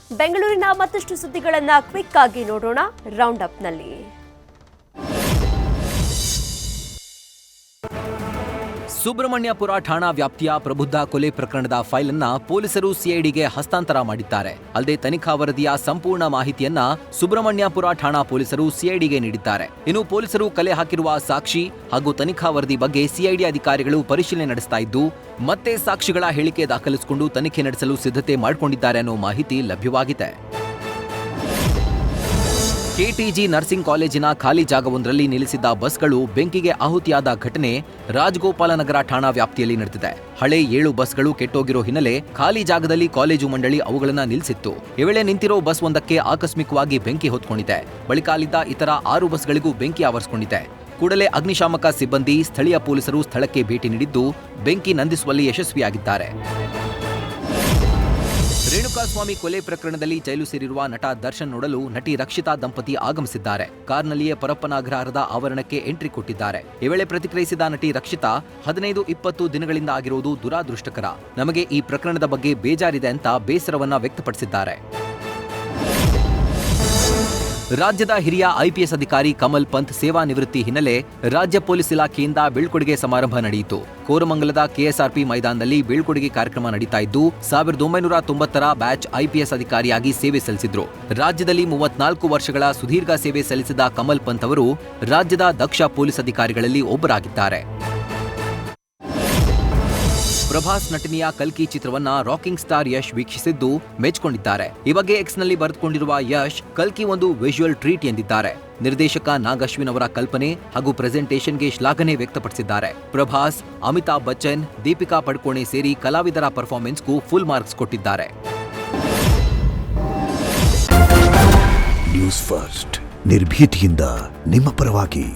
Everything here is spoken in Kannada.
ಬೆಂಗಳೂರಿನ ಮತ್ತಷ್ಟು ಸುದ್ದಿಗಳನ್ನ ಕ್ವಿಕ್ ಆಗಿ ನೋಡೋಣ ರೌಂಡ್ ಅಪ್ನಲ್ಲಿ. ಸುಬ್ರಹ್ಮಣ್ಯಪುರ ಠಾಣಾ ವ್ಯಾಪ್ತಿಯ ಪ್ರಬುದ್ಧ ಕೊಲೆ ಪ್ರಕರಣದ ಫೈಲ್ ಅನ್ನ ಪೊಲೀಸರು ಸಿಐಡಿಗೆ ಹಸ್ತಾಂತರ ಮಾಡಿದ್ದಾರೆ. ಅಲ್ಲದೆ ತನಿಖಾ ವರದಿಯ ಸಂಪೂರ್ಣ ಮಾಹಿತಿಯನ್ನ ಸುಬ್ರಹ್ಮಣ್ಯಪುರ ಠಾಣಾ ಪೊಲೀಸರು ಸಿಐಡಿಗೆ ನೀಡಿದ್ದಾರೆ. ಇನ್ನು ಪೊಲೀಸರು ಕಲೆ ಹಾಕಿರುವ ಸಾಕ್ಷಿ ಹಾಗೂ ತನಿಖಾ ವರದಿ ಬಗ್ಗೆ ಸಿಐಡಿ ಅಧಿಕಾರಿಗಳು ಪರಿಶೀಲನೆ ನಡೆಸ್ತಾ ಇದ್ದು, ಮತ್ತೆ ಸಾಕ್ಷಿಗಳ ಹೇಳಿಕೆ ದಾಖಲಿಸಿಕೊಂಡು ತನಿಖೆ ನಡೆಸಲು ಸಿದ್ಧತೆ ಮಾಡಿಕೊಂಡಿದ್ದಾರೆ ಅನ್ನೋ ಮಾಹಿತಿ ಲಭ್ಯವಾಗಿದೆ. ಕೆಟಿಜಿ ನರ್ಸಿಂಗ್ ಕಾಲೇಜಿನ ಖಾಲಿ ಜಾಗವೊಂದರಲ್ಲಿ ನಿಲ್ಲಿಸಿದ್ದ ಬಸ್ಗಳು ಬೆಂಕಿಗೆ ಆಹುತಿಯಾದ ಘಟನೆ ರಾಜಗೋಪಾಲನಗರ ಠಾಣಾ ವ್ಯಾಪ್ತಿಯಲ್ಲಿ ನಡೆದಿದೆ. ಹಳೆ 7 ಬಸ್ಗಳು ಕೆಟ್ಟೋಗಿರೋ ಹಿನ್ನೆಲೆ ಖಾಲಿ ಜಾಗದಲ್ಲಿ ಕಾಲೇಜು ಮಂಡಳಿ ಅವುಗಳನ್ನ ನಿಲ್ಲಿಸಿತ್ತು. ಈ ವೇಳೆ ನಿಂತಿರೋ ಬಸ್ ಒಂದಕ್ಕೆ ಆಕಸ್ಮಿಕವಾಗಿ ಬೆಂಕಿ ಹೊತ್ಕೊಂಡಿದೆ. ಬಳಿಕ ಅಲ್ಲಿದ್ದ ಇತರ 6 ಬಸ್ಗಳಿಗೂ ಬೆಂಕಿ ಆವರಿಸಿಕೊಂಡಿದೆ. ಕೂಡಲೇ ಅಗ್ನಿಶಾಮಕ ಸಿಬ್ಬಂದಿ, ಸ್ಥಳೀಯ ಪೊಲೀಸರು ಸ್ಥಳಕ್ಕೆ ಭೇಟಿ ನೀಡಿದ್ದು ಬೆಂಕಿ ನಂದಿಸುವಲ್ಲಿ ಯಶಸ್ವಿಯಾಗಿದ್ದಾರೆ. ರೇಣುಕಾಸ್ವಾಮಿ ಕೊಲೆ ಪ್ರಕರಣದಲ್ಲಿ ಜೈಲು ಸೇರಿರುವ ನಟ ದರ್ಶನ್ ನೋಡಲು ನಟಿ ರಕ್ಷಿತಾ ದಂಪತಿ ಆಗಮಿಸಿದ್ದಾರೆ. ಕಾರ್ನಲ್ಲಿಯೇ ಪರಪ್ಪನ ಅಗ್ರಹಾರದ ಆವರಣಕ್ಕೆ ಎಂಟ್ರಿ ಕೊಟ್ಟಿದ್ದಾರೆ. ಈ ವೇಳೆ ಪ್ರತಿಕ್ರಿಯಿಸಿದ ನಟಿ ರಕ್ಷಿತಾ, 15-20 ದಿನಗಳಿಂದ ಆಗಿರುವುದು ದುರಾದೃಷ್ಟಕರ. ನಮಗೆ ಈ ಪ್ರಕರಣದ ಬಗ್ಗೆ ಬೇಜಾರಿದೆ ಅಂತ ಬೇಸರವನ್ನ ವ್ಯಕ್ತಪಡಿಸಿದ್ದಾರೆ. ರಾಜ್ಯದ ಹಿರಿಯ ಐಪಿಎಸ್ ಅಧಿಕಾರಿ ಕಮಲ್ ಪಂತ್ ಸೇವಾ ನಿವೃತ್ತಿ ಹಿನ್ನೆಲೆ ರಾಜ್ಯ ಪೊಲೀಸ್ ಇಲಾಖೆಯಿಂದ ಬೀಳ್ಕೊಡುಗೆ ಸಮಾರಂಭ ನಡೆಯಿತು. ಕೋರಮಂಗಲದ ಕೆಎಸ್ಆರ್ಪಿ ಮೈದಾನದಲ್ಲಿ ಬೀಳ್ಕೊಡುಗೆ ಕಾರ್ಯಕ್ರಮ ನಡೀತಾ ಇದ್ದು, 1990ರ ಬ್ಯಾಚ್ ಐಪಿಎಸ್ ಅಧಿಕಾರಿಯಾಗಿ ಸೇವೆ ಸಲ್ಲಿಸಿದ್ರು. ರಾಜ್ಯದಲ್ಲಿ 34 ವರ್ಷಗಳ ಸುದೀರ್ಘ ಸೇವೆ ಸಲ್ಲಿಸಿದ ಕಮಲ್ ಪಂತ್ ಅವರು ರಾಜ್ಯದ ದಕ್ಷ ಪೊಲೀಸ್ ಅಧಿಕಾರಿಗಳಲ್ಲಿ ಒಬ್ಬರಾಗಿದ್ದಾರೆ. ಪ್ರಭಾಸ್ ನಟನೆಯ ಕಲ್ಕಿ ಚಿತ್ರವನ್ನ ರಾಕಿಂಗ್ ಸ್ಟಾರ್ ಯಶ್ ವೀಕ್ಷಿಸಿದ್ದು ಮೆಚ್ಚಿಕೊಂಡಿದ್ದಾರೆ. ಈ ಬಗ್ಗೆ ಎಕ್ಸ್ನಲ್ಲಿ ಬರೆದುಕೊಂಡಿರುವ ಯಶ್, ಕಲ್ಕಿ ಒಂದು ವಿಜುವಲ್ ಟ್ರೀಟ್ ಎಂದಿದ್ದಾರೆ. ನಿರ್ದೇಶಕ ನಾಗ್ ಅಶ್ವಿನ್ ಅವರ ಕಲ್ಪನೆ ಹಾಗೂ ಪ್ರೆಸೆಂಟೇಷನ್ಗೆ ಶ್ಲಾಘನೆ ವ್ಯಕ್ತಪಡಿಸಿದ್ದಾರೆ. ಪ್ರಭಾಸ್, ಅಮಿತಾಬ್ ಬಚ್ಚನ್, ದೀಪಿಕಾ ಪಡುಕೋಣೆ ಸೇರಿ ಕಲಾವಿದರ ಪರ್ಫಾರ್ಮೆನ್ಸ್ಗೂ ಫುಲ್ ಮಾರ್ಕ್ಸ್ ಕೊಟ್ಟಿದ್ದಾರೆ. ನ್ಯೂಸ್ ಫಸ್ಟ್ ನಿರ್ಭೀತಿಯಿಂದ ನಿಮ್ಮ ಪರವಾಗಿ.